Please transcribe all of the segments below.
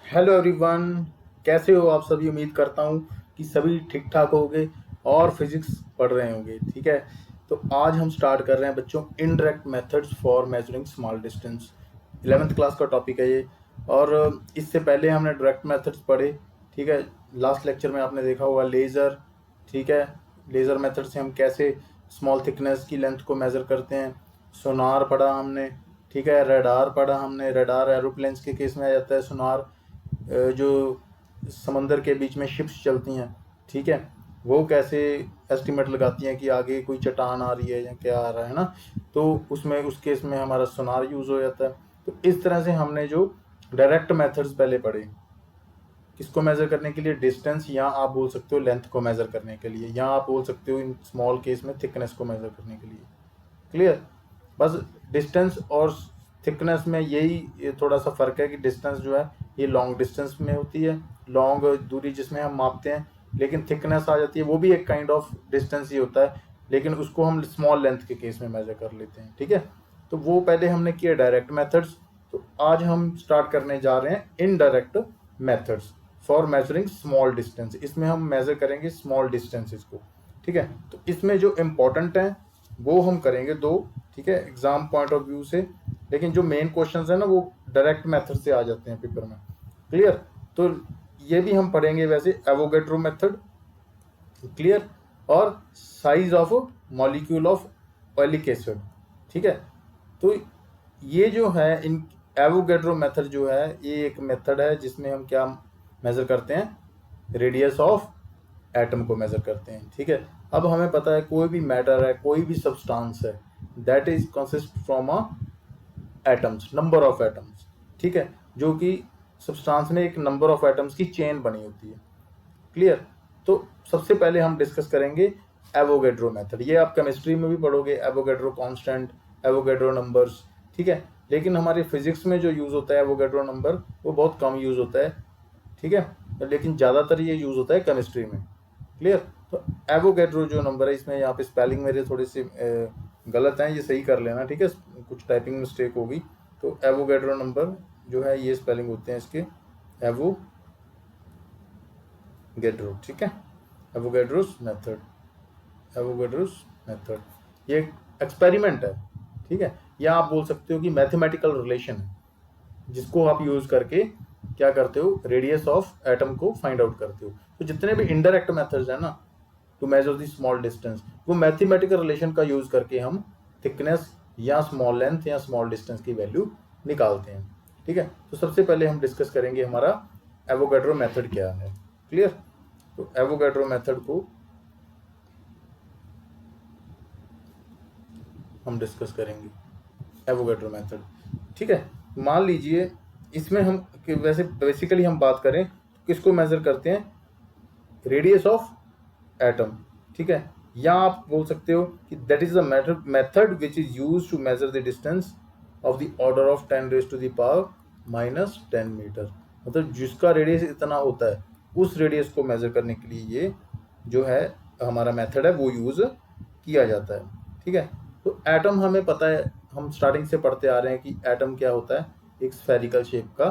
Hello everyone. कैसे हो आप सभी। उम्मीद करता हूँ कि सभी ठीक ठाक होंगे और फिजिक्स पढ़ रहे होंगे। ठीक है, तो आज हम स्टार्ट कर रहे हैं बच्चों indirect methods for measuring small distance. 11th class का टॉपिक है ये। और इससे पहले हमने डायरेक्ट मेथड्स पढ़े। ठीक है, लास्ट लेक्चर में आपने देखा होगा लेज़र। ठीक है, लेज़र मेथड से हम कैसे स्मॉल थिकनेस की लेंथ को मेज़र करते हैं। सोनार पढ़ा हमने। ठीक है, रडार पढ़ा हमने। रडार एरोप्लेन्स के केस में आ जाता है। सोनार जो समंदर के बीच में शिप्स चलती हैं, ठीक है, वो कैसे एस्टिमेट लगाती हैं कि आगे कोई चट्टान आ रही है या क्या आ रहा है ना, तो उसमें उस केस में हमारा सोनार यूज़ हो जाता है। तो इस तरह से हमने जो डायरेक्ट मेथड्स पहले पढ़े, किसको मेज़र करने के लिए, डिस्टेंस, या आप बोल सकते हो लेंथ को मेज़र करने के लिए, या आप बोल सकते हो इन स्मॉल केस में थिकनेस को मेज़र करने के लिए। क्लियर। बस डिस्टेंस और थिकनेस में यही थोड़ा सा फ़र्क है कि डिस्टेंस जो है ये लॉन्ग डिस्टेंस में होती है, लॉन्ग दूरी जिसमें हम मापते हैं। लेकिन थिकनेस आ जाती है, वो भी एक काइंड ऑफ डिस्टेंस ही होता है, लेकिन उसको हम स्मॉल लेंथ के केस में मेजर कर लेते हैं। ठीक है, तो वो पहले हमने किया डायरेक्ट मेथड्स। तो आज हम स्टार्ट करने जा रहे हैं indirect methods for measuring small distance. इसमें हम मेजर करेंगे स्मॉल डिस्टेंसेस को। ठीक है, तो इसमें जो इम्पोर्टेंट है वो हम करेंगे दो। ठीक है, एग्जाम पॉइंट ऑफ व्यू से। लेकिन जो मेन क्वेश्चंस है ना वो डायरेक्ट मेथड से आ जाते हैं पेपर में। क्लियर। तो ये भी हम पढ़ेंगे वैसे एवोगेड्रो मेथड। क्लियर। और size of molecule of oleic acid. ठीक है, तो ये जो है इन एवोगेड्रो मेथड जो है ये एक मेथड है जिसमें हम क्या मेजर करते हैं, रेडियस ऑफ एटम को मेजर करते हैं। ठीक है, अब हमें पता है कोई भी मैटर है, कोई भी सब्सटेंस है, that is consist from a atoms, number of atoms. ठीक है, जो कि सब्सटेंस में एक नंबर ऑफ एटम्स की चेन बनी होती है। क्लियर। तो सबसे पहले हम डिस्कस करेंगे एवोगेड्रो मेथड। ये आप केमिस्ट्री में भी पढ़ोगे, एवोगेड्रो कांस्टेंट, एवोगेड्रो नंबर्स। ठीक है, लेकिन हमारे फिजिक्स में जो यूज़ होता है एवोगेड्रो नंबर वो बहुत कम यूज़ होता है। ठीक है, लेकिन ज़्यादातर ये यूज़ होता है केमिस्ट्री में। क्लियर। तो एवोगेड्रो जो नंबर है, इसमें यहाँ पे स्पेलिंग मेरे थोड़े से गलत हैं, ये सही कर लेना। ठीक है, कुछ टाइपिंग मिस्टेक होगी। तो एवोगेड्रो नंबर जो है ये स्पेलिंग होते हैं इसके एवोगेड्रो। ठीक है, एवोगेड्रोस मेथड, एवोगेड्रोस मेथड ये एक्सपेरिमेंट है। ठीक है, या आप बोल सकते हो कि मैथमेटिकल रिलेशन है, जिसको आप यूज़ करके क्या करते हो, रेडियस ऑफ एटम को फाइंड आउट करते हो। तो जितने भी इनडायरेक्ट मेथड्स है ना to measure the small distance, वो मैथमेटिकल रिलेशन का यूज़ करके हम थिकनेस या स्मॉल लेंथ या स्मॉल डिस्टेंस की वैल्यू निकालते हैं। ठीक है, तो सबसे पहले हम डिस्कस करेंगे हमारा एवोगेड्रो मेथड क्या है। क्लियर। तो एवोगेड्रो मेथड को हम डिस्कस करेंगे, एवोगेड्रो मेथड। ठीक है, मान लीजिए इसमें हम वैसे बेसिकली हम बात करें तो किसको मेजर करते हैं, रेडियस ऑफ एटम। ठीक है, या आप बोल सकते हो कि that is the method which is use to measure the distance of the order of 10 raise to the power -10 metre. मतलब जिसका रेडियस इतना होता है उस रेडियस को मेजर करने के लिए ये जो है हमारा मेथड है वो यूज किया जाता है। ठीक है, तो एटम हमें पता है, हम स्टार्टिंग से पढ़ते आ रहे हैं कि एटम क्या होता है, एक स्फेरिकल शेप का,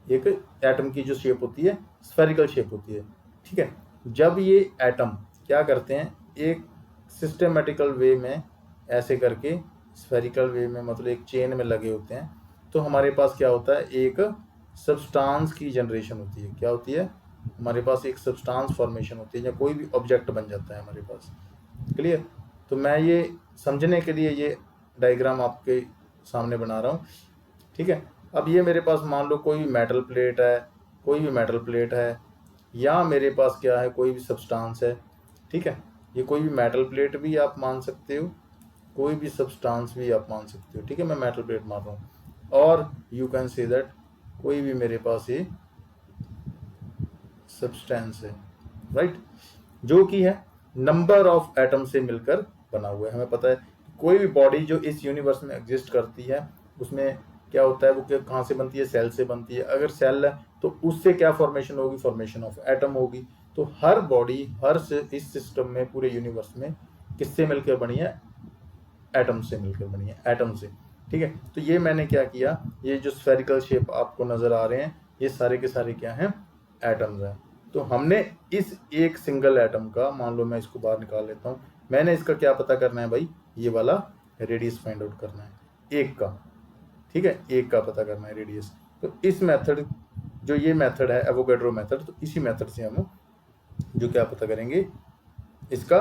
एक एटम की जो शेप होती है स्फेरिकल शेप होती है। ठीक है, जब ये एटम क्या करते हैं, एक सिस्टेमेटिकल वे में ऐसे करके स्फेरिकल वे में, मतलब एक चेन में लगे होते हैं, तो हमारे पास क्या होता है, एक सब्सटेंस की जनरेशन होती है। क्या होती है, हमारे पास एक सब्सटेंस फॉर्मेशन होती है, या कोई भी ऑब्जेक्ट बन जाता है हमारे पास। क्लियर। तो मैं ये समझने के लिए ये डायग्राम आपके सामने बना रहा हूँ। ठीक है, अब ये मेरे पास मान लो कोई भी मेटल प्लेट है, कोई भी मेटल प्लेट है, या मेरे पास क्या है, कोई भी सब्सटेंस है। ठीक है, ये कोई भी मेटल प्लेट भी आप मान सकते हो, कोई भी सब्सटेंस भी आप मान सकते हो। ठीक है, मैं मेटल प्लेट मान रहा हूँ, और यू कैन से दैट कोई भी मेरे पास ये सब्सटेंस है, राइट, जो कि है नंबर ऑफ एटम से मिलकर बना हुआ है। हमें पता है कोई भी बॉडी जो इस यूनिवर्स में एग्जिस्ट करती है उसमें क्या होता है, वो कहाँ से बनती है, सेल से बनती है। अगर सेल है तो उससे क्या फॉर्मेशन होगी, फॉर्मेशन ऑफ एटम होगी। तो हर बॉडी इस सिस्टम में, पूरे यूनिवर्स में किससे मिलकर बनी है, एटम से मिलकर बनी है, एटम से। ठीक है, तो ये मैंने क्या किया, ये जो स्फेरिकल शेप आपको नजर आ रहे हैं ये सारे के सारे क्या हैं, एटम्स हैं। तो हमने इस एक सिंगल एटम का, मान लो मैं इसको बाहर निकाल लेता हूँ, मैंने इसका क्या पता करना है भाई, ये वाला रेडियस फाइंड आउट करना है एक का, ठीक है, एक का पता करना है रेडियस। तो इस मेथड, जो ये मेथड है एवोगैड्रो मेथड, तो इसी मेथड से हम जो क्या पता करेंगे, इसका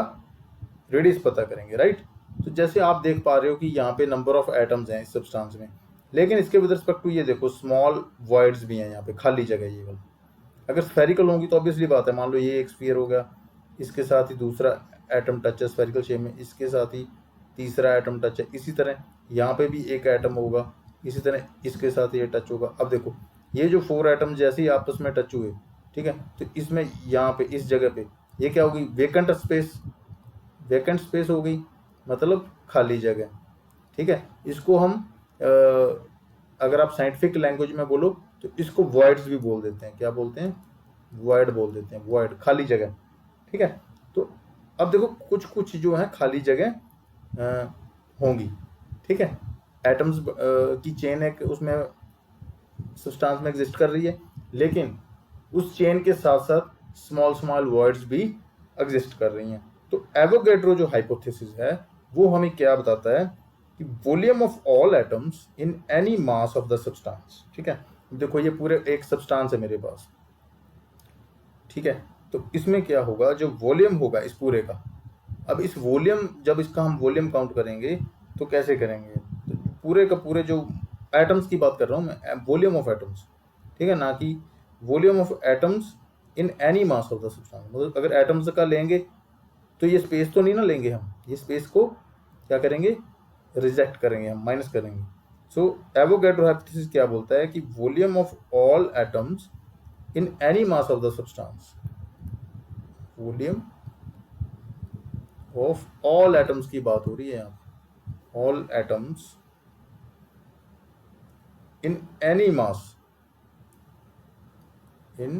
रेडियस पता करेंगे, राइट। तो जैसे आप देख पा रहे हो कि यहाँ पे नंबर ऑफ एटम्स हैं इस सब्सटेंस में, लेकिन इसके विद रिस्पेक्ट टू ये देखो स्मॉल वॉइड्स भी हैं, यहाँ पे खाली जगह ये वाला। अगर स्फेरिकल होंगी तो ऑब्वियसली बात है, मान लो ये एक स्फीयर हो गया, इसके साथ ही दूसरा एटम टच है स्फेरिकल शेप में, इसके साथ ही तीसरा एटम टच है, इसी तरह यहाँ पे भी एक एटम होगा, इसी तरह इसके साथ ये टच होगा। अब देखो ये जो 4 एटम जैसे ही आपस में टच हुए, ठीक है, तो इसमें यहाँ पे इस जगह पे ये क्या होगी, वेकेंट स्पेस, वेकेंट स्पेस हो गई, मतलब खाली जगह, ठीक है। इसको हम अगर आप साइंटिफिक लैंग्वेज में बोलो तो इसको वॉइड्स भी बोल देते हैं, क्या बोलते हैं, वॉइड बोल देते हैं, वॉइड, खाली जगह, ठीक है। तो अब देखो कुछ कुछ जो है खाली जगह होंगी, ठीक है, एटम्स की चेन है, उसमें सब्सटेंस में एग्जिस्ट कर रही है, लेकिन उस चेन के साथ साथ स्मॉल स्मॉल वॉइड्स भी एग्जिस्ट कर रही हैं। तो एवोगैड्रो जो हाइपोथेसिस है वो हमें क्या बताता है कि volume of all atoms in any mass of the substance, ठीक है। देखो ये पूरे एक सब्सटेंस है मेरे पास, ठीक है, तो इसमें क्या होगा, जो वॉल्यूम होगा इस पूरे का, अब इस वॉल्यूम, जब इसका हम वॉल्यूम काउंट करेंगे तो कैसे करेंगे, तो पूरे का पूरे जो एटम्स की बात कर रहा हूँ मैं, वॉल्यूम ऑफ एटम्स, ठीक है, ना कि volume of atoms in any mass of the substance. मतलब अगर एटम्स का लेंगे तो ये स्पेस तो नहीं ना लेंगे हम, ये स्पेस को क्या करेंगे, रिजेक्ट करेंगे हम, माइनस करेंगे। सो एवोगैड्रो हाइपोथेसिस क्या बोलता है कि volume of all atoms in any mass of the substance, volume of all atoms की बात हो रही है यहाँ, all atoms in any mass, in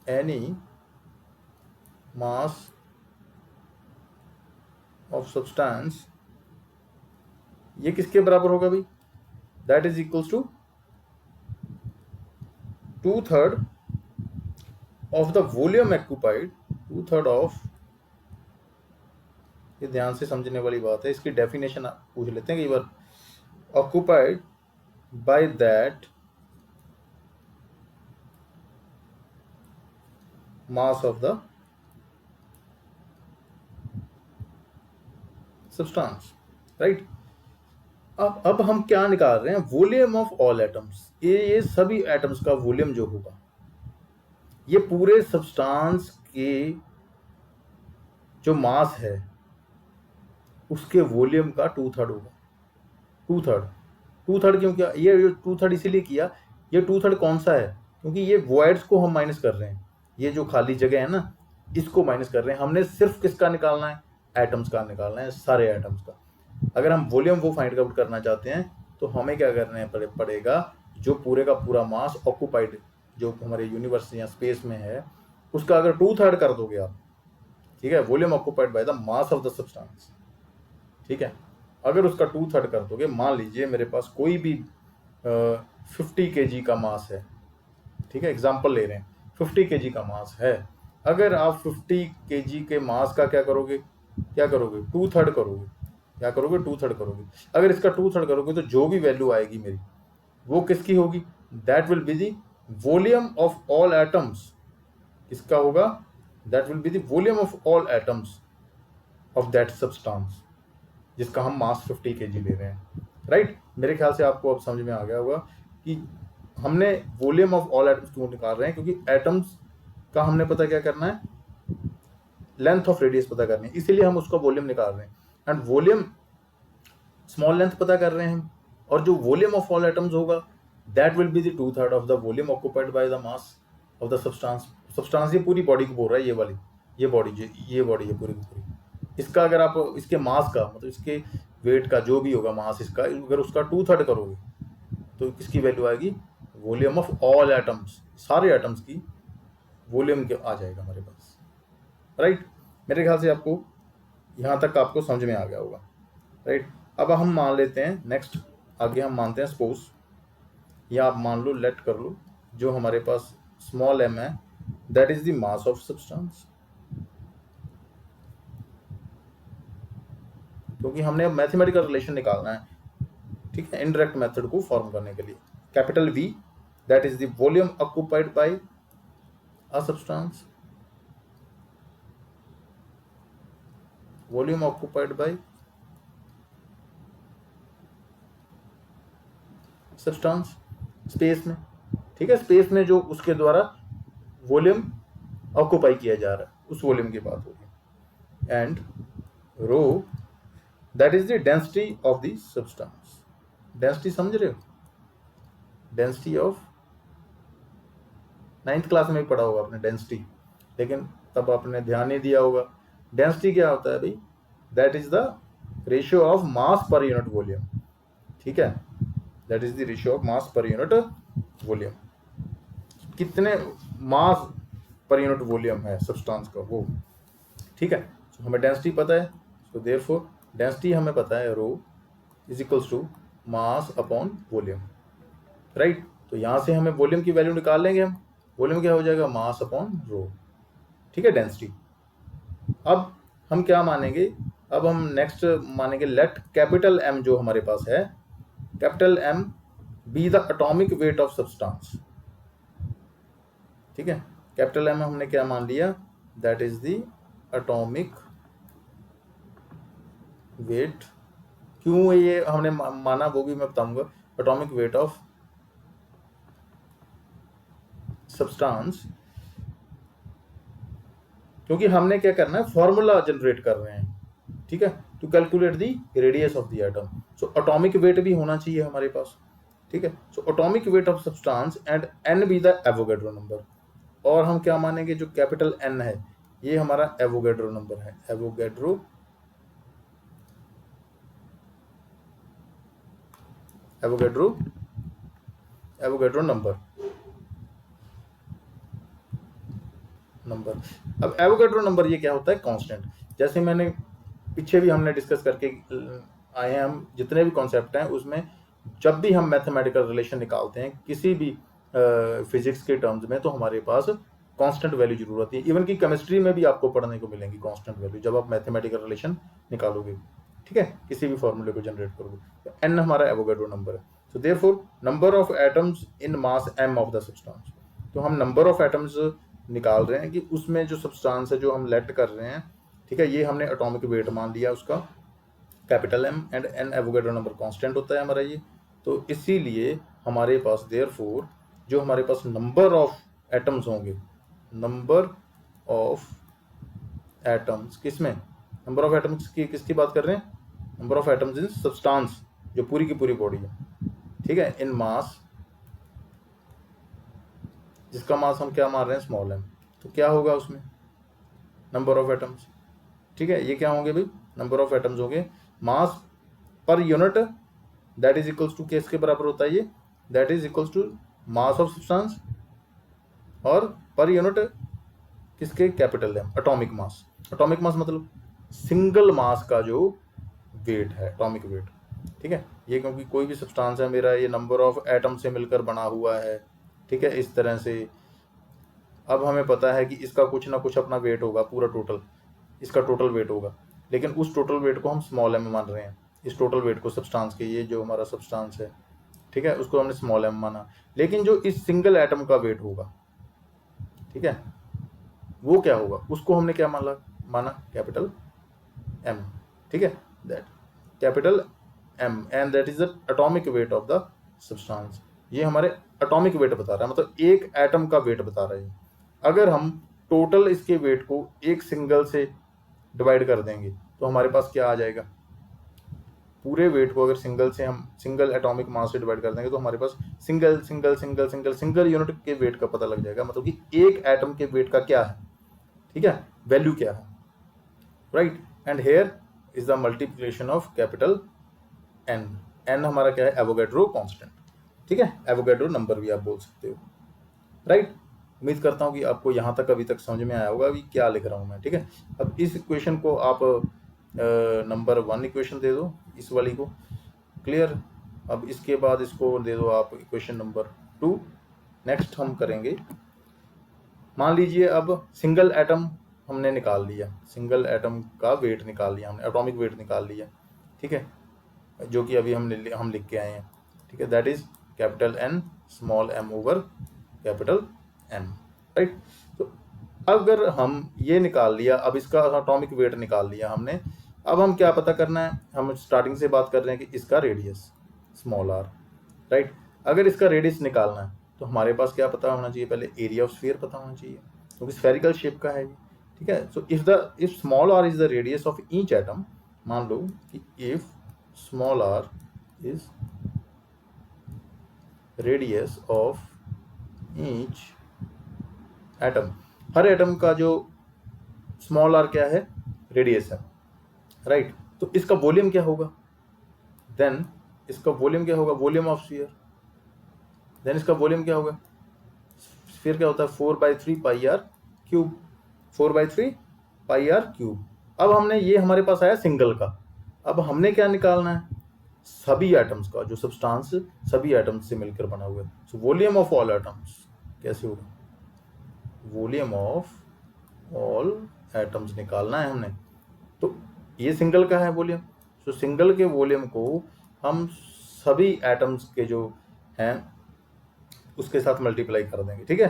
any mass of substance, ये किसके बराबर होगा भाई, that is equals to 2/3 of the volume occupied, 2/3 of, ये ध्यान से समझने वाली बात है, इसकी डेफिनेशन पूछ लेते हैं कई बार, occupied by that mass of the substance, right. अब हम क्या निकाल रहे हैं, वॉल्यूम ऑफ ऑल एटम्स, ये सभी एटम्स का वॉल्यूम जो होगा, ये पूरे सब्सटेंस के जो मास है उसके वॉल्यूम का 2/3 होगा। 2/3 क्यों किया, ये 2/3 इसीलिए किया, ये 2/3 कौन सा है, क्योंकि ये वॉइड्स को हम माइनस कर रहे हैं, ये जो खाली जगह है ना इसको माइनस कर रहे हैं। हमने सिर्फ किसका निकालना है, एटम्स का निकालना है, सारे एटम्स का। अगर हम वॉल्यूम वो फाइंड आउट करना चाहते हैं तो हमें क्या करना पड़ेगा, जो पूरे का पूरा मास ऑक्यूपाइड जो हमारे यूनिवर्स या स्पेस में है उसका अगर 2/3 कर दोगे आप, ठीक है, volume occupied by the mass of the substance, ठीक है, अगर उसका 2/3 कर दोगे, मान लीजिए मेरे पास कोई भी 50 kg का मास है, ठीक है, एग्जाम्पल ले रहे हैं, 50 kg का मास है, अगर आप 50 kg के मास का क्या करोगे, 2/3 करोगे, क्या करोगे, 2/3 करोगे। अगर इसका 2/3 करोगे तो जो भी वैल्यू आएगी मेरी वो किसकी होगी, that will be the volume of all atoms, किसका होगा, that will be the volume of all atoms of that substance जिसका हम मास 50 kg ले रहे हैं, राइट। मेरे ख्याल से आपको अब समझ में आ गया होगा कि हमने वॉल्यूम ऑफ ऑल एटम्स क्यों निकाल रहे हैं, क्योंकि एटम्स का हमने पता क्या करना है, लेंथ ऑफ रेडियस पता करनी है, इसीलिए हम उसका वॉल्यूम निकाल रहे हैं। एंड वॉल्यूम स्मॉल लेंथ पता कर रहे हैं हम, और जो वॉल्यूम ऑफ ऑल एटम्स होगा that will be the 2/3 of the volume occupied by the mass of the substance ये पूरी बॉडी को बोल रहा है, ये वाली, ये बॉडी है पूरी की पूरी। इसका अगर आप इसके मास का मतलब इसके वेट का जो भी होगा मास इसका, अगर उसका 2/3 करोगे तो किसकी वैल्यू आएगी, वॉल्यूम ऑफ ऑल एटम्स, सारे एटम्स की वॉल्यूम आ जाएगा हमारे पास, राइट। मेरे ख्याल से आपको यहाँ तक आपको समझ में आ गया होगा, राइट। अब हम मान लेते हैं नेक्स्ट, आगे हम मानते हैं सपोज, या आप मान लो, लेट कर लो, जो हमारे पास स्मॉल m है, that is the mass of substance. क्योंकि हमने अब मैथमेटिकल रिलेशन निकालना है, ठीक है, इनडायरेक्ट मेथड को फॉर्म करने के लिए। Capital V, that is the volume occupied by a substance, volume occupied by substance, space में, ठीक है, स्पेस में जो उसके द्वारा वॉल्यूम ऑक्युपाई किया जा रहा है, उस वॉल्यूम की बात होगी। And rho, that is the density of the substance. Density समझ रहे हो? डेंसिटी ऑफ, 9th क्लास में भी पढ़ा होगा आपने डेंसिटी, लेकिन तब आपने ध्यान नहीं दिया होगा। डेंसिटी क्या होता है भाई? That is the ratio of mass per unit volume, ठीक है, that is the ratio of mass per unit volume. कितने मास पर यूनिट वॉल्यूम है सब्सटेंस का, वो, ठीक है। तो हमें डेंसिटी पता है, सो देयरफॉर डेंसिटी हमें पता है, rho is equals to mass upon volume, right. तो यहाँ से हमें वॉल्यूम की वैल्यू निकाल लेंगे हम, वॉल्यूम क्या हो जाएगा? मास अपॉन रो, ठीक है, डेंसिटी। अब हम क्या मानेंगे? अब हम नेक्स्ट मानेंगे, लेट कैपिटल M जो हमारे पास है, capital M be the atomic weight of substance, ठीक है। कैपिटल M हमने क्या मान लिया? That is the atomic weight. क्यों ये हमने माना वो भी मैं बताऊंगा। एटॉमिक वेट ऑफ सब्सटेंस, क्योंकि हमने क्या करना है, फॉर्मूला जनरेट कर रहे हैं, ठीक है, to calculate the radius of the atom. So atomic weight भी होना चाहिए हमारे पास, ठीक है। So atomic weight of substance and n be the Avogadro number. और हम क्या मानेंगे, जो कैपिटल N है ये हमारा एवोगैड्रो नंबर है, एवोगैड्रो नंबर। अब एवोगैड्रो नंबर ये क्या होता है? कांस्टेंट। जैसे मैंने पीछे भी हमने डिस्कस करके आए हैं, हम जितने भी कॉन्सेप्ट हैं उसमें जब भी हम मैथमेटिकल रिलेशन निकालते हैं किसी भी फिजिक्स के टर्म्स में, तो हमारे पास कांस्टेंट वैल्यू जरूर होती है। इवन की केमिस्ट्री में भी आपको पढ़ने को मिलेंगी कांस्टेंट वैल्यू जब आप मैथमेटिकल रिलेशन निकालोगे, ठीक है, किसी भी फॉर्मूले को जनरेट करोगे। तो n हमारा एवोगैड्रो नंबर है। So therefore number of atoms in mass m of the substance. तो हम नंबर ऑफ एटम्स निकाल रहे हैं कि उसमें जो सब्सटेंस है जो हम लेट कर रहे हैं, ठीक है, ये हमने एटॉमिक वेट मान लिया उसका, capital M, and n Avogadro number constant होता है हमारा ये। तो इसीलिए हमारे पास देयरफॉर जो हमारे पास नंबर ऑफ एटम्स होंगे, नंबर ऑफ एटम्स किसमें, नंबर ऑफ एटम्स की किसकी बात कर रहे हैं? Number of atoms in substance, जो पूरी की पूरी बॉडी है, ठीक है, इन मास, जिसका मास हम क्या मान रहे हैं? Small m। तो क्या होगा उसमें? नंबर ऑफ एटम्स, ठीक है, ये क्या होंगे भाई? नंबर ऑफ एटम्स होंगे, mass per unit, that is equals to किसके बराबर होता है ये? That is equals to mass of substance, और पर यूनिट किसके? Capital M, atomic mass. Atomic mass मतलब सिंगल मास का जो वेट है, एटॉमिक वेट, ठीक है। ये क्योंकि कोई भी सब्सटेंस है मेरा, ये नंबर ऑफ एटम से मिलकर बना हुआ है, ठीक है, इस तरह से। अब हमें पता है कि इसका कुछ ना कुछ अपना वेट होगा, पूरा टोटल इसका टोटल वेट होगा, लेकिन उस टोटल वेट को हम स्मॉल m मान रहे हैं। इस टोटल वेट को सब्सटेंस के, ये जो हमारा सब्सटेंस है, ठीक है, उसको हमने स्मॉल m माना। लेकिन जो इस सिंगल एटम का वेट होगा, ठीक है, वो क्या होगा? उसको हमने क्या माना? कैपिटल M, ठीक है, that capital M, and that is the atomic weight of the substance. ये हमारे एटॉमिक वेट बता रहा है, मतलब एक एटम का वेट बता रहा है। अगर हम टोटल इसके वेट को एक सिंगल से डिवाइड कर देंगे तो हमारे पास क्या आ जाएगा? पूरे वेट को अगर सिंगल एटॉमिक मास से डिवाइड कर देंगे तो हमारे पास सिंगल यूनिट के वेट का पता लग जाएगा, मतलब कि एक एटम के वेट का क्या है, ठीक है, वैल्यू क्या है, right. And here is the multiplication of capital n हमारा क्या है? एवोगैड्रो कांस्टेंट, ठीक है, एवोगैड्रो नंबर भी आप बोल सकते हो, राइट। उम्मीद करता हूँ कि आपको यहाँ तक अभी तक समझ में आया होगा कि क्या लिख रहा हूँ मैं, ठीक है। अब इस इक्वेशन को आप नंबर 1 इक्वेशन दे दो, इस वाली को, क्लियर। अब इसके बाद इसको दे दो आप इक्वेशन नंबर 2, नेक्स्ट हम करेंगे, मान लीजिए अब सिंगल एटम हमने निकाल लिया, सिंगल एटम का वेट निकाल लिया हमने, एटॉमिक वेट निकाल लिया, ठीक है, जो कि अभी हम लिख के आए हैं, ठीक है, that is capital N small m over capital M, right. तो अगर हम ये निकाल लिया, अब इसका एटॉमिक वेट निकाल लिया हमने, अब हम क्या पता करना है, हम स्टार्टिंग से बात कर रहे हैं कि इसका रेडियस स्मॉल आर, राइट। अगर इसका रेडियस निकालना है तो हमारे पास क्या पता होना चाहिए, पहले एरिया ऑफ स्फीयर पता होना चाहिए, क्योंकि स्फेरिकल शेप का है ये, ठीक है। So if small r is the radius of each atom, मान लो कि if small r is radius of each atom, हर एटम का जो स्मॉल आर क्या है, रेडियस है, राइट। तो इसका वॉल्यूम क्या होगा, देन इसका वॉल्यूम क्या होगा, वॉल्यूम ऑफ स्फीयर, देन इसका वॉल्यूम क्या होगा, स्फीयर क्या होता है 4/3 pi r cube, 4/3 pi r cube. अब हमने ये हमारे पास आया सिंगल का, अब हमने क्या निकालना है, सभी एटम्स का, जो सब्सटेंस सभी एटम्स से मिलकर बना हुआ है। So volume of all atoms कैसे होगा, वॉल्यूम ऑफ ऑल एटम्स निकालना है हमने, तो ये सिंगल का है वॉल्यूम, तो सिंगल के वॉल्यूम को हम सभी एटम्स के जो हैं उसके साथ मल्टीप्लाई कर देंगे, ठीक है।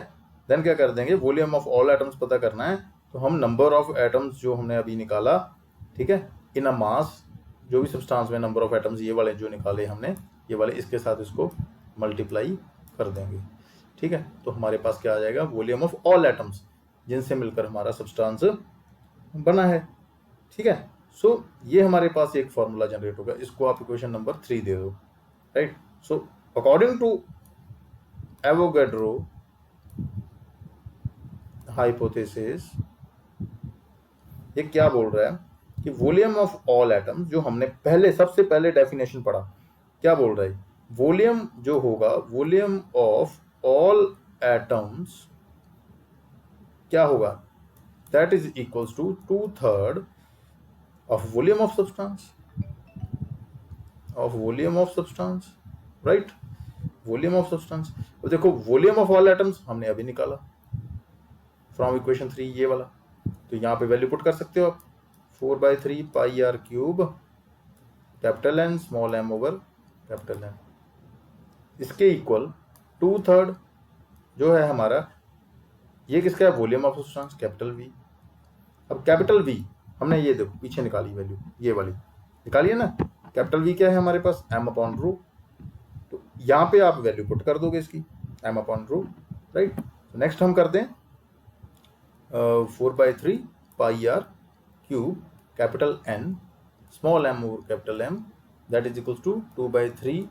देन क्या कर देंगे, वॉल्यूम ऑफ ऑल एटम्स पता करना है, तो हम नंबर ऑफ एटम्स जो हमने अभी निकाला, ठीक है, इन अ मास, जो भी सब्सटेंस में नंबर ऑफ एटम्स ये वाले जो निकाले हमने, ये वाले इसके साथ इसको मल्टीप्लाई कर देंगे, ठीक है। तो हमारे पास क्या आ जाएगा, वॉल्यूम ऑफ ऑल एटम्स जिनसे मिलकर हमारा सब्सटेंस बना है, ठीक है। सो ये हमारे पास एक फॉर्मूला जनरेट होगा, इसको आप इक्वेशन नंबर 3 दे दो, right. So according to Avogadro hypothesis, ये क्या बोल रहा है कि वॉल्यूम ऑफ ऑल एटम्स, जो हमने पहले सबसे पहले डेफिनेशन पढ़ा, क्या बोल रहा है, वॉल्यूम जो होगा, वॉल्यूम ऑफ ऑल एटम्स क्या होगा, that is equals to 2/3 of volume of substance, of volume of substance, right, volume of substance. तो देखो वॉल्यूम ऑफ ऑल एटम्स हमने अभी निकाला फ्रॉम इक्वेशन 3, ये वाला, तो यहाँ पे वैल्यू पुट कर सकते हो आप, 4/3 pi r cube capital N small m over capital N, इसके इक्वल 2/3 जो है हमारा, ये किसका है, volume of substance capital V. अब कैपिटल वी हमने ये देखो पीछे निकाली वैल्यू, ये वाली निकाली है ना, कैपिटल वी क्या है हमारे पास, m/ρ, तो यहाँ पे आप वैल्यू पुट कर दोगे इसकी, m/ρ, राइट। नेक्स्ट हम करते हैं 4/3 pi r cube capital N small m over capital M, that is equal to 2/3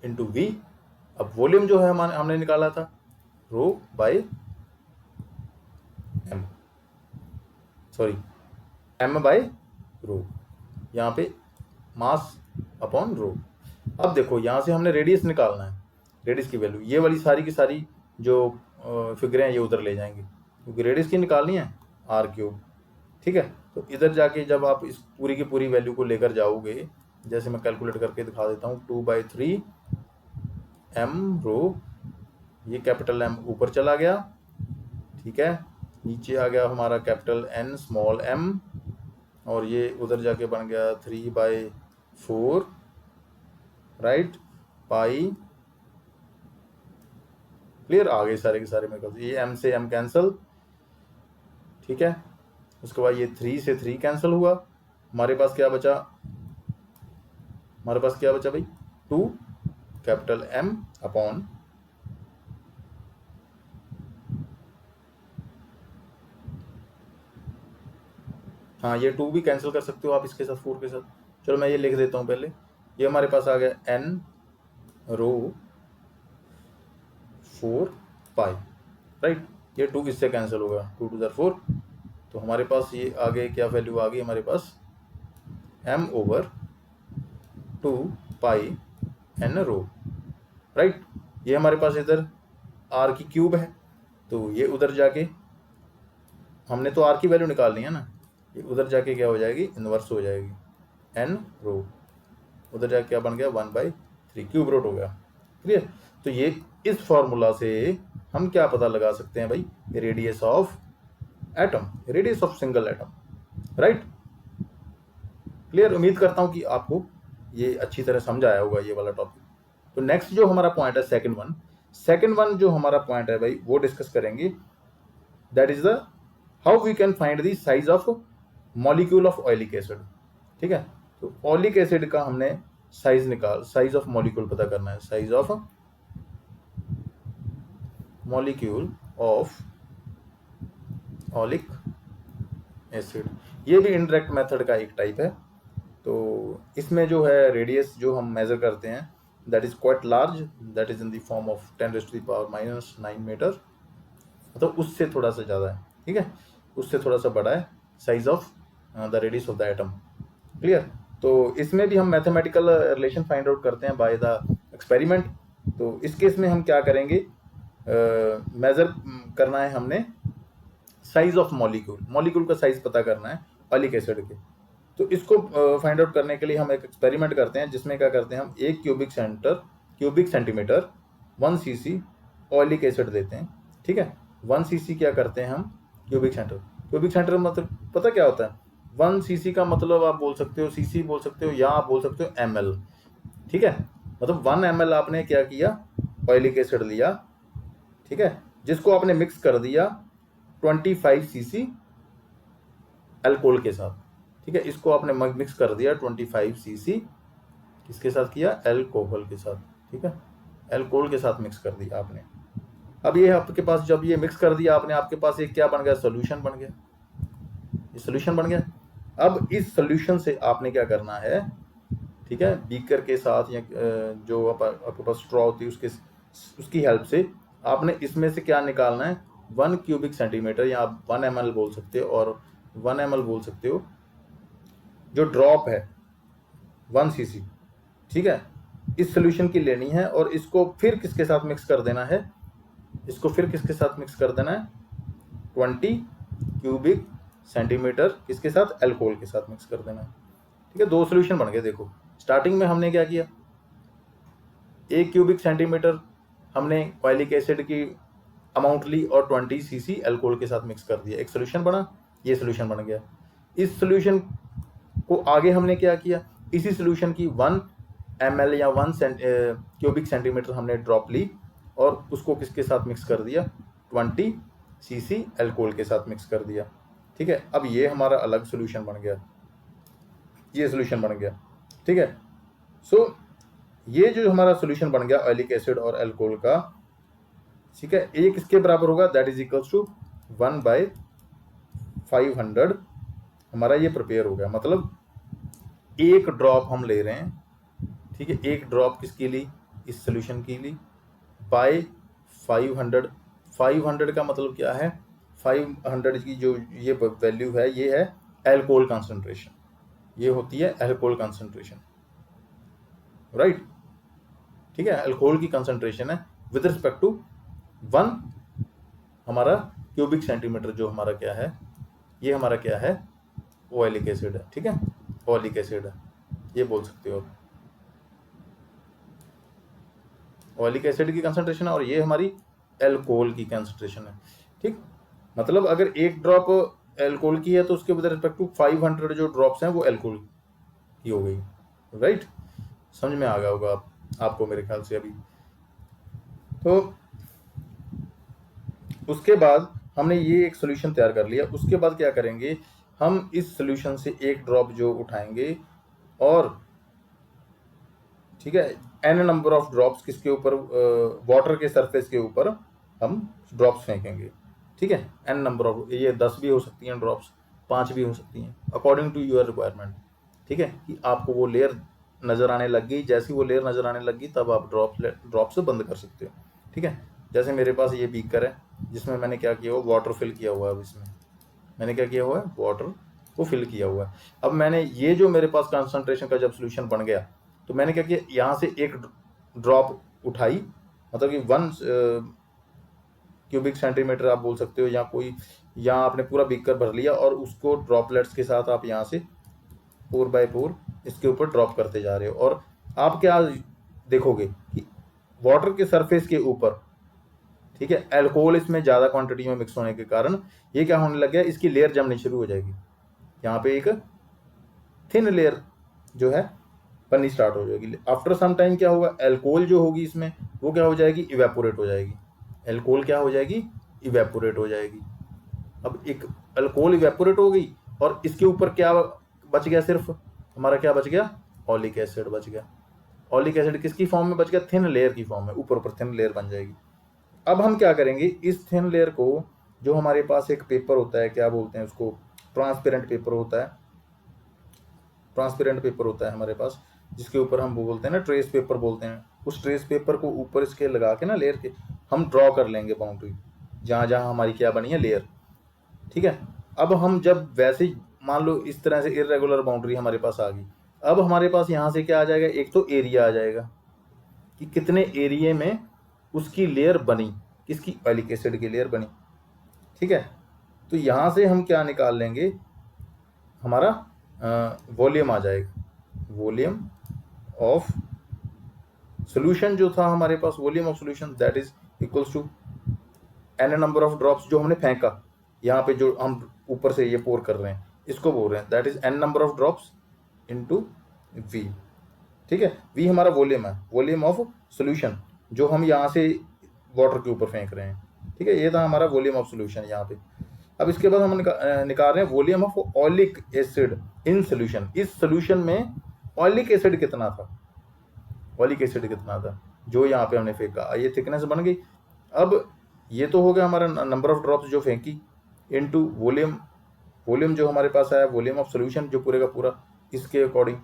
into V. अब वॉल्यूम जो है हमने निकाला था रो बाय एम, सॉरी m/ρ, यहाँ पे मास अपॉन रो। अब देखो यहाँ से हमने रेडियस निकालना है, रेडियस की वैल्यू, ये वाली सारी की सारी जो फिगरें हैं ये उधर ले जाएंगे, क्योंकि रेडियस की निकालनी है r³, ठीक है। तो इधर जाके जब आप इस पूरी की पूरी वैल्यू को लेकर जाओगे, जैसे मैं कैलकुलेट करके दिखा देता हूँ, 2/3 m/ρ, ये कैपिटल M ऊपर चला गया, ठीक है, नीचे आ गया हमारा कैपिटल N स्मॉल m, और ये उधर जाके बन गया 3/4, राइट, पाई, क्लियर, आ गए सारे के सारे मेरे पास, ये m से m कैंसिल, ठीक है। उसके बाद ये 3 से 3 कैंसिल हुआ, हमारे पास क्या बचा, हमारे पास क्या बचा भाई, 2 कैपिटल M अपॉन, हाँ ये 2 भी कैंसिल कर सकते हो आप इसके साथ, 4 के साथ, चलो मैं ये लिख देता हूँ पहले, ये हमारे पास आ गया n/ρ 4 पाई, राइट, ये 2 इससे कैंसिल होगा, 2 2 4, तो हमारे पास ये आगे क्या वैल्यू आ गई हमारे पास, m/2 पाई n/ρ, राइट। ये हमारे पास इधर r³ है, तो ये उधर जाके हमने तो r की वैल्यू निकालनी है ना, ये उधर जाके क्या हो जाएगी, इन्वर्स हो जाएगी n/ρ, उधर जाके क्या बन गया 1/3 क्यूब रूट हो गया, क्लियर। तो ये इस फॉर्मूला से हम क्या पता लगा सकते हैं भाई, radius of atom, radius of single atom, right. Clear, उम्मीद करता हूं कि आपको ये अच्छी तरह समझ आया होगा ये वाला टॉपिक। तो नेक्स्ट जो हमारा पॉइंट है सेकंड वन जो हमारा पॉइंट है भाई वो डिस्कस करेंगे, that is the how we can find the size of molecule of oleic acid. ठीक है, तो ऑयलिक एसिड का हमने साइज ऑफ मॉलिक्यूल पता करना है, size of molecule of oleic acid. ये भी इनडायरेक्ट मेथड का एक टाइप है। तो इसमें जो है रेडियस जो हम मेजर करते हैं that is quite large, that is in the form of 10⁻⁻⁹ metre, तो उससे थोड़ा सा ज़्यादा है। ठीक है, उससे थोड़ा सा बड़ा है size of the radius of the atom. Clear, तो इसमें भी हम मैथमेटिकल रिलेशन फाइंड आउट करते हैं बाय द एक्सपेरिमेंट। तो इस केस में हम क्या करेंगे, मेजर करना है हमने साइज ऑफ मॉलिक्यूल का साइज पता करना है ऑयलिक एसिड के। तो इसको फाइंड आउट करने के लिए हम एक एक्सपेरिमेंट करते हैं जिसमें क्या करते हैं, हम 1 cubic centimetre 1 cc oleic acid देते हैं। ठीक है, 1 cc क्या करते हैं हम, क्यूबिक सेंटीमीटर मतलब पता क्या होता है, 1 cc का मतलब आप बोल सकते हो cc बोल सकते हो या आप बोल सकते हो ml। ठीक है, मतलब 1 ml आपने क्या किया, ऑयलिक एसिड लिया। ठीक है, जिसको आपने मिक्स कर दिया 25 cc अल्कोहल के साथ। ठीक है, इसको आपने मिक्स कर दिया 25 cc किसके साथ किया, अल्कोहल के साथ। ठीक है, अल्कोहल के साथ मिक्स कर दिया आपने। अब ये आपके पास जब ये मिक्स कर दिया आपने, आपके पास एक क्या बन गया, सोल्यूशन बन गया, ये सोल्यूशन बन गया। अब इस सोल्यूशन से आपने क्या करना है, ठीक है, बीकर के साथ या जो आपके पास स्ट्रॉ होती है उसकी हेल्प से आपने इसमें से क्या निकालना है, 1 क्यूबिक सेंटीमीटर या आप 1 ml बोल सकते हो और 1 ml बोल सकते हो, जो ड्रॉप है 1 cc। ठीक है, इस सोल्यूशन की लेनी है और इसको फिर किसके साथ मिक्स कर देना है, इसको फिर किसके साथ मिक्स कर देना है, 20 क्यूबिक सेंटीमीटर किसके साथ, अल्कोहल के साथ मिक्स कर देना है। ठीक है, 2 सोल्यूशन बन गए। देखो स्टार्टिंग में हमने क्या किया, 1 क्यूबिक सेंटीमीटर हमने ऑयलिक एसिड की अमाउंट ली और 20 cc अल्कोहल के साथ मिक्स कर दिया, एक सोल्यूशन बना, ये सोल्यूशन बन गया। इस सोल्यूशन को आगे हमने क्या किया, इसी सोल्यूशन की 1 ml या 1 क्यूबिक सेंटीमीटर हमने ड्रॉप ली और उसको किसके साथ मिक्स कर दिया, 20 cc अल्कोहल के साथ मिक्स कर दिया। ठीक है, अब ये हमारा अलग सोल्यूशन बन गया, ये सोल्यूशन बन गया। ठीक है, सो ये जो हमारा सोल्यूशन बन गया ऑयलिक एसिड और अल्कोहल का, ठीक है, ये किसके बराबर होगा, दैट इज इक्वल्स टू 1/500 हमारा ये प्रिपेयर हो गया। मतलब एक ड्रॉप हम ले रहे हैं, ठीक है, एक ड्रॉप किसकी ली, इस सोल्यूशन की ली, बाय 500। 500 का मतलब क्या है, 500 की जो ये वैल्यू है ये है अल्कोहल कंसंट्रेशन, ये होती है अल्कोहल कंसंट्रेशन, राइट। ठीक है, अल्कोहल की कंसंट्रेशन है विद रिस्पेक्ट टू 1 हमारा क्यूबिक सेंटीमीटर जो हमारा क्या है, ये हमारा क्या है, ऑयलिक एसिड है। ठीक है, ऑयलिक एसिड है, ये बोल सकते हो आप, ऑयलिक एसिड की कंसंट्रेशन है और ये हमारी अल्कोहल की कंसंट्रेशन है। ठीक, मतलब अगर एक ड्रॉप अल्कोहल की है तो उसके विद रिस्पेक्ट टू 500 जो ड्रॉप्स हैं वो अल्कोहल की हो गई, राइट। समझ में आ गया होगा आपको मेरे ख्याल से अभी। तो उसके बाद हमने ये एक सोल्यूशन तैयार कर लिया, उसके बाद क्या करेंगे, हम इस सोल्यूशन से एक ड्रॉप जो उठाएंगे और ठीक है n नंबर ऑफ ड्रॉप्स किसके ऊपर, वाटर के सरफेस के ऊपर हम ड्रॉप्स फेंकेंगे। ठीक है, n नंबर ऑफ, ये 10 भी हो सकती हैं ड्रॉप्स, 5 भी हो सकती हैं, अकॉर्डिंग टू योर रिक्वायरमेंट। ठीक है, कि आपको वो लेयर नज़र आने लग गई, जैसी वो लेयर नज़र आने लगी तब आप ड्रॉप्स बंद कर सकते हो। ठीक है, जैसे मेरे पास ये बीकर है जिसमें मैंने क्या किया हुआ, वाटर फिल किया हुआ है। अब इसमें मैंने क्या किया हुआ है, वाटर को फिल किया हुआ है। अब मैंने ये जो मेरे पास कंसंट्रेशन का जब सोल्यूशन बन गया तो मैंने क्या किया, यहाँ से एक ड्रॉप उठाई, मतलब कि 1 क्यूबिक सेंटीमीटर आप बोल सकते हो या कोई, यहाँ आपने पूरा बीकर भर लिया और उसको ड्रॉपलेट्स के साथ आप यहाँ से 4/4 इसके ऊपर ड्रॉप करते जा रहे हो। और आप क्या देखोगे कि वाटर के सरफेस के ऊपर, ठीक है। अल्कोहल इसमें ज़्यादा क्वांटिटी में मिक्स होने के कारण ये क्या होने लग गया, इसकी लेयर जमनी शुरू हो जाएगी। यहाँ पे एक थिन लेयर जो है बननी स्टार्ट हो जाएगी। आफ्टर सम टाइम क्या होगा, अल्कोहल जो होगी इसमें वो क्या हो जाएगी, इवेपोरेट हो जाएगी। अल्कोहल क्या हो जाएगी, इवेपोरेट हो जाएगी। अब एक अल्कोहल इवेपोरेट हो गई और इसके ऊपर क्या बच गया, सिर्फ हमारा क्या बच गया, ऑलिक एसिड बच गया। ऑलिक एसिड किसकी फॉर्म में बच गया, थिन लेयर की फॉर्म में, ऊपर ऊपर थिन लेयर बन जाएगी। अब हम क्या करेंगे, इस थिन लेयर को, जो हमारे पास एक पेपर होता है, क्या बोलते हैं उसको, ट्रांसपेरेंट पेपर होता है, ट्रांसपेरेंट पेपर होता है हमारे पास, जिसके ऊपर हम वो बोलते हैं ना, ट्रेस पेपर बोलते हैं। उस ट्रेस पेपर को ऊपर इसके लगा के ना, लेयर के, हम ड्रॉ कर लेंगे बाउंड्री, जहाँ जहाँ हमारी क्या बनी है, लेयर। ठीक है। अब हम जब वैसे मान लो इस तरह से इरेगुलर बाउंड्री हमारे पास आ गई, अब हमारे पास यहाँ से क्या आ जाएगा, एक तो एरिया आ जाएगा कि कितने एरिया में उसकी लेयर बनी, किसकी, ऑलिक एसिड की लेयर बनी। ठीक है। तो यहाँ से हम क्या निकाल लेंगे, हमारा वॉल्यूम आ जाएगा, वॉल्यूम ऑफ सोल्यूशन जो था हमारे पास, volume of solution that is equals to n number of drops जो हमने फेंका, यहाँ पे जो हम ऊपर से ये पोर कर रहे हैं इसको बोल रहे हैं, that is n number of drops into V. ठीक है। वी हमारा वॉल्यूम है, वॉल्यूम ऑफ सोल्यूशन जो हम यहाँ से वाटर के ऊपर फेंक रहे हैं। ठीक है। ये था हमारा वॉल्यूम ऑफ सोल्यूशन यहाँ पे। अब इसके बाद हम निकाल रहे हैं volume of oleic acid in solution. इस सोल्यूशन में ऑलिक एसिड कितना था, ऑलिक एसिड कितना था जो यहाँ पे हमने फेंका, ये थिकनेस बन गई। अब ये तो हो गया हमारा नंबर ऑफ ड्रॉप्स जो फेंकी, इनटू वॉल्यूम, वॉल्यूम जो हमारे पास आया, वॉल्यूम ऑफ सोल्यूशन जो पूरे का पूरा इसके अकॉर्डिंग।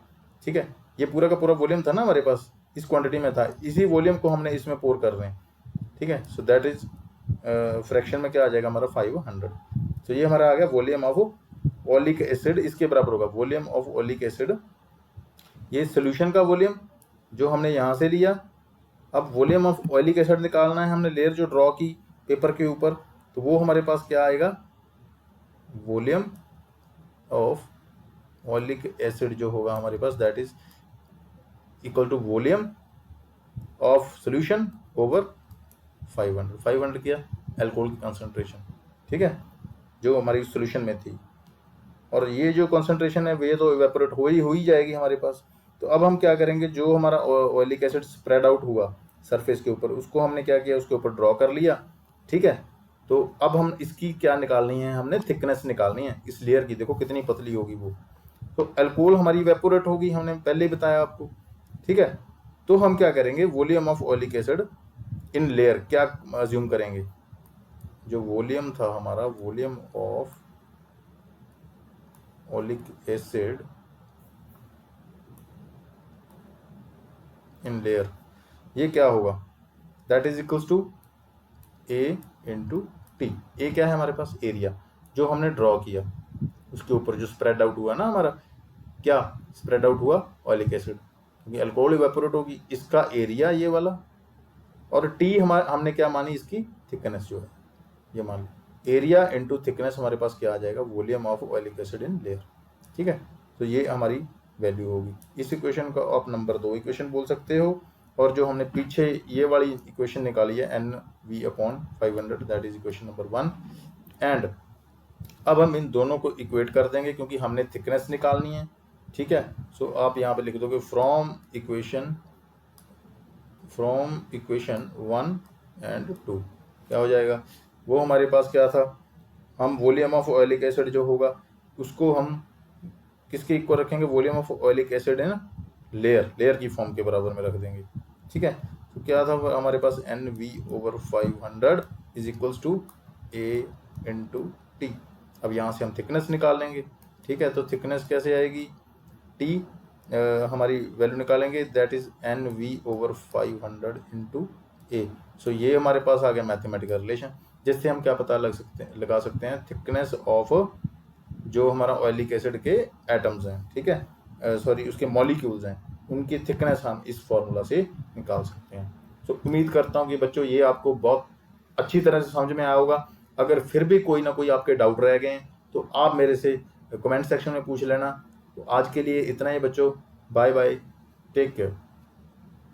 ठीक है। ये पूरा का पूरा वॉल्यूम था ना हमारे पास, इस क्वांटिटी में था, इसी वॉल्यूम को हमने इसमें पोर कर रहे हैं। ठीक है। सो दैट इज फ्रैक्शन में क्या आ जाएगा हमारा 500। तो ये हमारा आ गया वॉल्यूम ऑफ ऑलिक एसिड, इसके बराबर होगा वॉल्यूम ऑफ ऑलिक एसिड, ये सोल्यूशन का वॉल्यूम जो हमने यहाँ से लिया। अब वॉल्यूम ऑफ ऑलिक एसिड निकालना है, हमने लेयर जो ड्रॉ की पेपर के ऊपर, तो वो हमारे पास क्या आएगा, वॉल्यूम ऑफ ऑलिक एसिड जो होगा हमारे पास that is equal to volume of solution over 500। 500 किया अल्कोहल की कंसंट्रेशन। ठीक है, जो हमारी सोल्यूशन में थी, और ये जो कंसंट्रेशन है वे तो इवेपोरेट हो ही जाएगी हमारे पास। तो अब हम क्या करेंगे, जो हमारा ऑयलिक एसिड स्प्रेड आउट हुआ सरफेस के ऊपर, उसको हमने क्या किया, उसके ऊपर ड्रॉ कर लिया। ठीक है। तो अब हम इसकी क्या निकालनी है, हमने थिकनेस निकालनी है इस लेयर की, देखो कितनी पतली होगी वो। तो अल्कोहल हमारी इवेपोरेट होगी, हमने पहले ही बताया आपको। ठीक है। तो हम क्या करेंगे, volume of oleic acid in layer क्या अज्यूम करेंगे, जो वॉल्यूम था हमारा, volume of oleic acid in layer, ये क्या होगा, that is equals to A into T. A क्या है हमारे पास, एरिया जो हमने ड्रॉ किया उसके ऊपर जो स्प्रेड आउट हुआ ना हमारा, क्या स्प्रेड आउट हुआ ऑलिक एसिड, क्योंकि अल्कोहल इवेपोरेट होगी, इसका एरिया ये वाला, और टी हमारा हमने क्या मानी, इसकी थिकनेस जो है ये मान ली, एरिया इंटू थिकनेस हमारे पास क्या आ जाएगा, volume of oleic acid in layer. ठीक है। तो ये हमारी वैल्यू होगी। इस इक्वेशन को आप नंबर 2 इक्वेशन बोल सकते हो, और जो हमने पीछे ये वाली इक्वेशन निकाली है NV/500 that is equation number 1। And अब हम इन दोनों को इक्वेट कर देंगे क्योंकि हमने थिकनेस निकालनी है। ठीक है। सो आप यहाँ पे लिख दोगे फ्रॉम इक्वेशन 1 एंड 2 क्या हो जाएगा, वो हमारे पास क्या था, हम वॉल्यूम ऑफ ऑयलिक एसिड जो होगा उसको हम किसके इक्वल रखेंगे, वॉल्यूम ऑफ ऑयलिक एसिड है ना, लेयर की फॉर्म के बराबर में रख देंगे। ठीक है। तो क्या था हमारे पास, NV/500 is equals to A into T. अब यहाँ से हम थिकनेस निकाल लेंगे। ठीक है। तो थिकनेस कैसे आएगी, टी हमारी वैल्यू निकालेंगे, दैट इज NV/500 इंटू ए। सो ये हमारे पास आ गया मैथमेटिकल रिलेशन, जिससे हम क्या पता लगा सकते हैं थिकनेस ऑफ जो हमारा ऑयलिक एसिड के एटम्स हैं। ठीक है, सॉरी उसके मॉलिक्यूल्स हैं, उनकी थिकनेस हम इस फॉर्मूला से निकाल सकते हैं। तो उम्मीद करता हूँ कि बच्चों ये आपको बहुत अच्छी तरह से समझ में आया होगा। अगर फिर भी कोई ना कोई आपके डाउट रह गए हैं तो आप मेरे से कमेंट सेक्शन में पूछ लेना। तो आज के लिए इतना ही बच्चों, बाय बाय, टेक केयर।